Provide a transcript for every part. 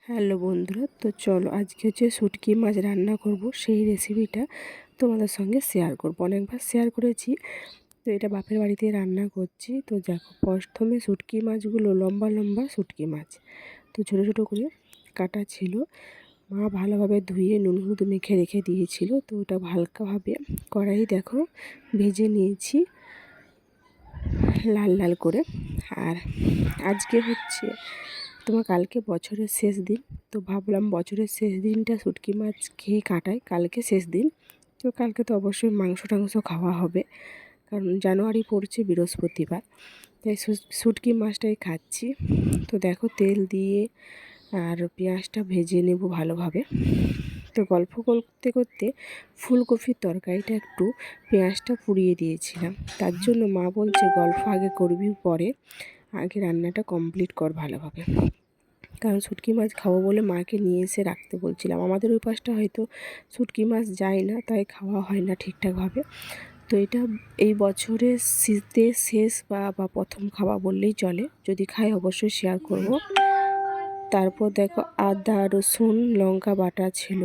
Hello বন্ধুরা, তো চলো আজকে হচ্ছে শুটকি মাছ রান্না করব। সেই রেসিপিটা তোমাদের সঙ্গে শেয়ার করব। অনেকবার শেয়ার করেছি, তো এটা বাপের বাড়িতে রান্না করছি। তো দেখো, প্রথমে শুটকি মাছগুলো লম্বা লম্বা শুটকি মাছ তো ছোটো ছোটো করে কাটা ছিল। মা ভালোভাবে ধুয়ে নুন হলুদ মেখে রেখে দিয়েছিল। তো ওটা হালকাভাবে কড়াই দেখো ভেজে নিয়েছি লাল লাল করে। আর আজকে হচ্ছে কালকে বছরের শেষ দিন, তো ভাবলাম বছরের শেষ দিনটা শুটকি মাছ খেয়ে কাটাই। কালকে শেষ দিন, তো কালকে তো অবশ্যই মাংস টাংস খাওয়া হবে, কারণ জানুয়ারি পড়ছে বৃহস্পতিবার, তাই শুটকি মাছটাই খাচ্ছি। তো দেখো তেল দিয়ে আর পেঁয়াজটা ভেজে নেব ভালোভাবে। তো গল্প করতে করতে ফুলকপির তরকারিটা একটু পেঁয়াজটা পুড়িয়ে দিয়েছিলাম। তার জন্য মা বলছে গল্প আগে করবি, পরে আগে রান্নাটা কমপ্লিট কর ভালোভাবে। কারণ শুটকি মাছ খাবো বলে মাকে নিয়ে এসে রাখতে বলছিলাম। আমাদের ওই পাশটা হয়তো শুটকি মাছ যায় না, তাই খাওয়া হয় না ঠিকঠাকভাবে। তো এটা এই বছরের শীতে শেষ বা প্রথম খাওয়া বললেই চলে। যদি খাই অবশ্যই শেয়ার করব। তারপর দেখো আদা রসুন লঙ্কা বাটা ছিল।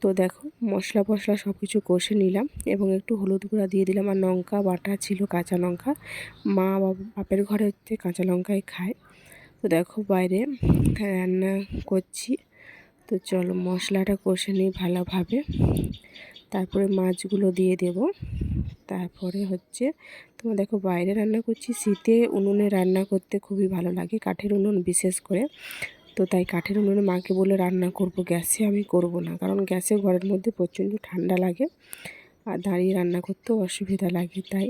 তো দেখো মশলা ফশলা সব কিছু কষে নিলাম এবং একটু হলুদ গুঁড়া দিয়ে দিলাম। আর লঙ্কা বাটা ছিল, কাঁচা লঙ্কা। মা বাপের ঘরে হচ্ছে কাঁচা লঙ্কাই খায়। তো দেখো বাইরে রান্না করছি। তো চলো মশলাটা কষে নিই ভালোভাবে, তারপরে মাছগুলো দিয়ে দেব। তারপরে হচ্ছে দেখো বাইরে রান্না করছি। শীতে উনুনে রান্না করতে খুবই ভালো লাগে, কাঠের উনুন বিশেষ করে। তো তাই কাঠের উনুনে মাকে বলে রান্না করব, গ্যাসে আমি করব না, কারণ গ্যাসে ঘরের মধ্যে প্রচণ্ড ঠান্ডা লাগে আর দাঁড়িয়ে রান্না করতেও অসুবিধা লাগে। তাই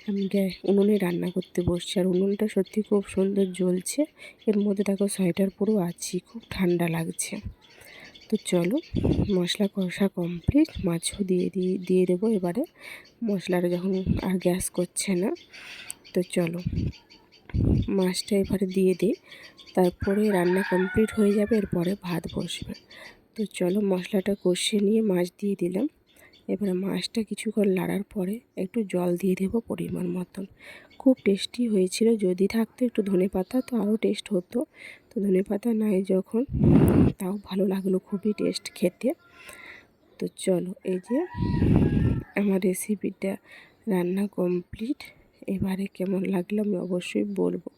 আমি উনুনে রান্না করতে বসছি। আর উনুনটা সত্যি খুব সুন্দর জ্বলছে। এর মধ্যে দেখো সোয়েটার পরেও আছি, খুব ঠান্ডা লাগছে। তো চলো মশলা কষা কমপ্লিট, মাছও দিয়ে দেবো এবারে মশলাটা যখন আর গ্যাস করছে না। তো চলো মাছটা এবারে দিয়ে দিই, তারপরে রান্না কমপ্লিট হয়ে যাবে, এরপরে ভাত বসবে। তো চলো মশলাটা কষিয়ে নিয়ে মাছ দিয়ে দিলাম। এবারে মাছটা কিছুক্ষণ নাড়ার পরে একটু জল দিয়ে দেবো পরিমাণ মতন। খুব টেস্টি হয়েছিল। যদি থাকতো একটু ধনেপাতা তো আরও টেস্ট হতো। তো ধনেপাতা নাই যখন, তাও ভালো লাগলো, খুবই টেস্ট খেতে। তো চলো এই যে আমার রেসিপিটা রান্না কমপ্লিট। এবারে কেমন লাগলো আমি অবশ্যই বলবো।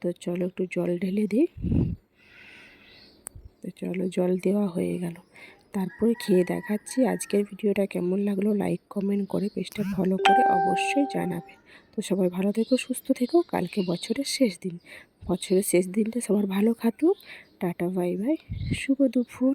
তো চলো একটু জল ঢেলে দিই। তো চলো জল দেওয়া হয়ে গেল, তারপরে খেয়ে দেখাচ্ছি। আজকের ভিডিওটা কেমন লাগলো লাইক কমেন্ট করে পেজটা ফলো করে অবশ্যই জানাবে। তো সবাই ভালো থেকো, সুস্থ থেকো। কালকে বছরের শেষ দিন, বছরের শেষ দিনটা সবার ভালো কাটুক। টাটা বাই বাই, শুভ দুপুর।